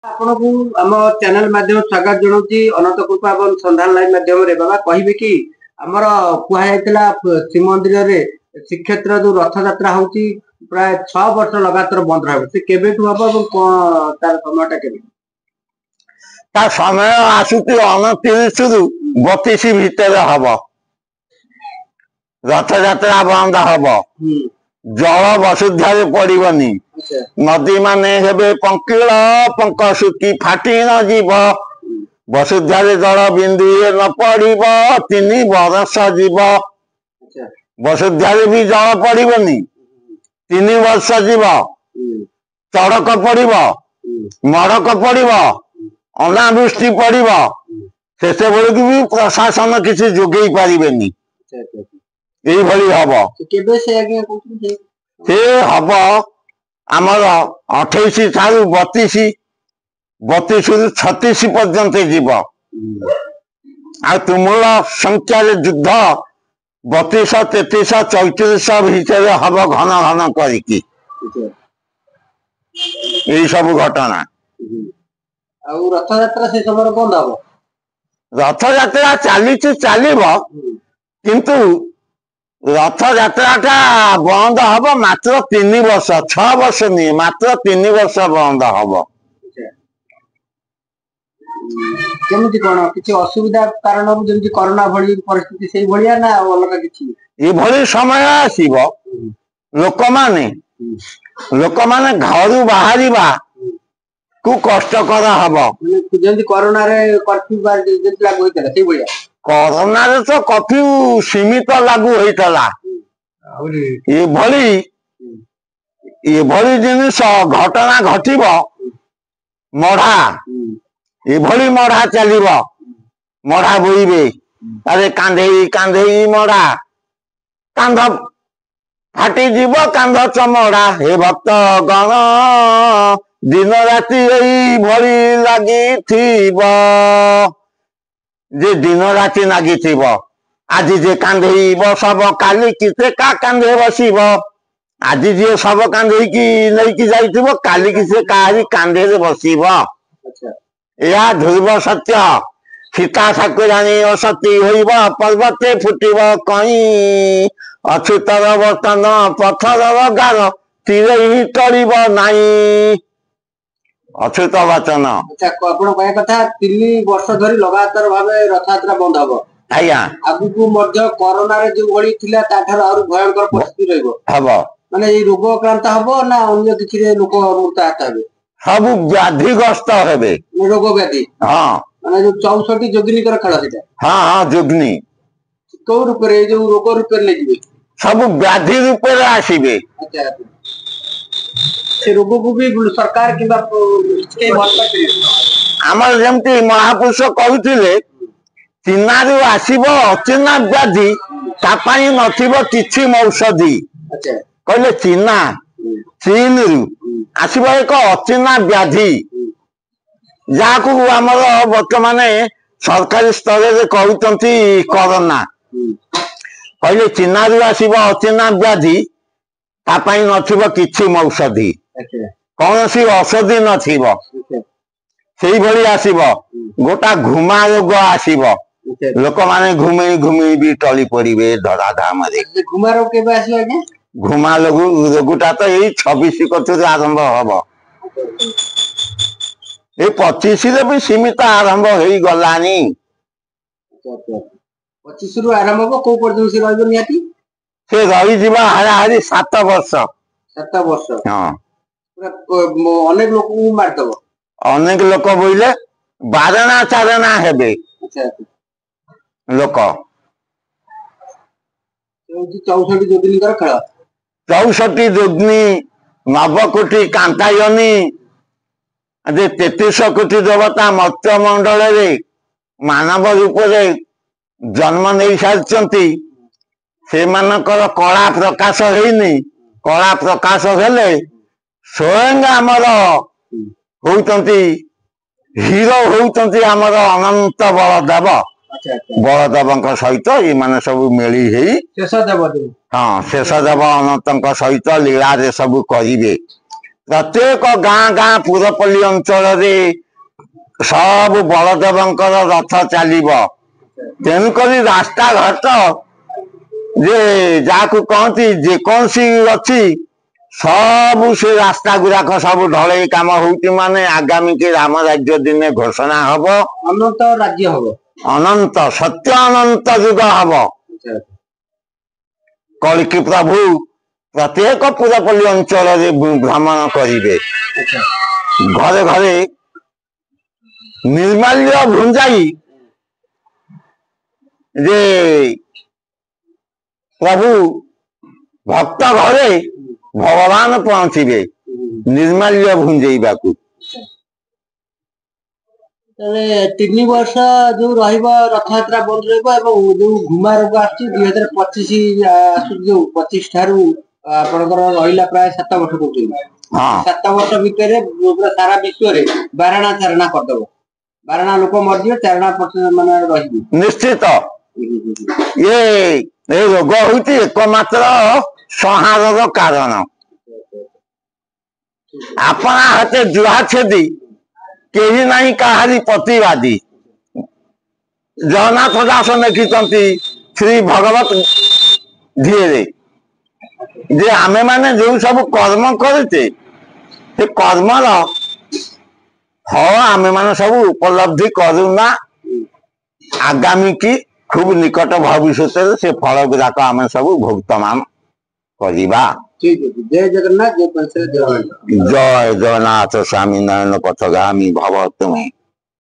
आपको आम चैनल माध्यम स्वागत जनाऊँगी अनंत कृपा और संधान लाइव माध्यम बाबा कहे कि आमर कहला श्रीमंदिर रे श्रीक्षेत्र जो रथ यात्रा होची प्राय 6 वर्ष लगातार बंद रहा से केबेठु हबो और कोन तार समयटा केबे ता समय आसुती 29 रु 32 भितर हबो रथ यात्रा बंद हबो जल वसुधारे पड़िबनी नदी माने हेबे पंकिल पंक सुकी फाटी न जीव वसुधारे जल बिंदुए न पड़िब 3 वर्ष जीव वसुधारे भी जल पड़िबनी 3 वर्ष जीव चड़क पड़िब मड़क पड़िब अनावृष्टि पड़िब शेष बेलू भी प्रशासन किसी जोगई पारिबेनी यही भली हब से हब आमर 28 ठारू 32 32 रु 36 पर्यंत जीव आ तुमुल संख्या युद्ध 32 33 34 भितर हब घन घन करिकी यही सब घटना रथ यात्रा से समय बंद हम रथ यात्रा चली चलो किंतु रथ यात्रा बंद हम मात्र 3 वर्ष 6 वर्ष नहीं मात्र 3 वर्ष बंद हम केमती कोन किछि असुविधा कारण जेमती कोरोना भली परिस्थिति सेही भलिया ना अलग किछि ए भली समय आसीबो लोक माने घर बाहरिबा को कष्ट करा हबो जेमती कोरोना रे कर्फ्यू बार जेमती लागू होइतला सेही भलिया कोरोना रे तो कर्फ्यू सीमित लागू होइतला ए भली जिनिस घटना घटिबो मढ़ा ए भली मढ़ा चलिबो मढ़ा बोइबे अरे कांधेई कांधेई मढ़ा कांध फाटी जीव कांध चमड़ा हे भक्त गण दिन राति यही भली लगी जे दिन राति लगी आज जे कांधेब सब काली किसे का कांधे बसब आज जे सब कांधे की नहीं जाइथिबो काली किसे काहरी कांधे बसब या ध्रुव सत्य सीता ठाकुराणी असती होइब पर्वते फुटिब कहीं अछूतर बर्तन पथर गार तीर ही टलिब नाई अछूत वचन कथा 3 वर्ष धरी लगातार भावे रथ यात्रा बंद हम आज्ञा आगु कोरोना रे जो भली थिला ताठार और भयंकर परिस्थिति रहइबो हबो माने ए रोग आक्रांत हबो ना अन्य किछि लोक मृत्यु हेबे सब व्याधिग्रस्त हेबे रोग व्याधि हां माने जो 64 जोगिनी कर खेल सेटा हां हां जोगिनी को रूप रे जो रोग रूप ले जिवे सब व्याधि रूप रे आसीबे अच्छा से रोग को भी सरकार किबा के भल पाटे हमर जेमती महापुरुष कहउथिले चिन्नारू आसीबो अचिन्ना व्याधि तापाई नथिबो किछि औषधि अच्छा कहले चिन्ना चीनरू आसीबो एक अचिन्ना व्याधि जाकू हमर वर्तमान सरकारी स्तर रे कहउतंती कोरोना कहले चिन्नारू आसीबो अचिन्ना व्याधि तापाई नथिबो किछि औषधि कौन सी औषधि नथिबो सेही भली आसीबो गोटा घुमा रोग आसीबो लोक माने घुमी घुमी भी टली पड़िबे धरा धाम रे घुमा रोग केबे आसी आगे घुमा रोगटा तो यही 26 कथु आरंभ हबो ए 25 रे भी सीमित आरंभ होई गलानी 25 रु आरंभ हो को पर्यंत से रहबो नियाती से रही जीवा हारा हारी 7 वर्ष 7 वर्ष हां अनेक लोक को मार दबो अनेक लोक बोइले बारणा चारणा हेबे अच्छा लोक 64 जोगिनी कर खेल 64 जोगिनी नवकोटी कांतायनी जे 33 कोटी देवता मत्स्य मंडल रे मानव रूप रे जन्म नहीं सारी से मानकर कला प्रकाश हेनी कला प्रकाश हेले स्वयं आमर होउतंती हीरो होउतंती आमर अनंत बलदेव बलदेव सहित ये माने सब मेली हेई शेषदेव हाँ शेषदेव अनंत सहित लीला रे सब करिवे प्रत्येक गाँ गाँ पुरपल्ली अंचल सब बलदेवंकर रथ चलिब तेणुक रास्ता घाट जे जाकु कहती जेकोसी अच्छी सब से रास्ता गुराक सब ढलई काम होती माने आगामी के राम राज्य दिने घोषणा हब अनंत राज्य हब अनंत सत्य अनंत युग हब कलिकी प्रभु प्रत्येक पुरपल्ली अंचल भ्रमण करिवे घरे घरे निर्माल्य भुंजाई जे प्रभु भक्त घरे भगवान पहुंचे निर्माल्य भुंजेबा को 3 वर्ष जो रथ यात्रा बंद रही जो घुमा रोग आ25 ठारू आपणकर रहा प्राय 7 वर्ष कहते 7 वर्ष भितर सारा विश्व रे बारणा चारणा करदेव बारणा लोक मरजी चारणा मान रही निश्चित ये रोग हूँ एकमात्र संहार कारण अपना हाथे जुहा छेदी कहीं नहीं कहारी प्रतिवादी जगन्नाथ दास लिखिं श्री भगवत धीरे जे आमे माने जो सब कर्म करते से कर्मर फल आमे माने सब उपलब्धि करूना आगामी की खूब निकट भविष्य से फल गुराक आम सब भुगतमान करिबा। जय जगन्नाथ जय जय जगन्नाथ स्वामी नयन पथगामी भव तुम्हें।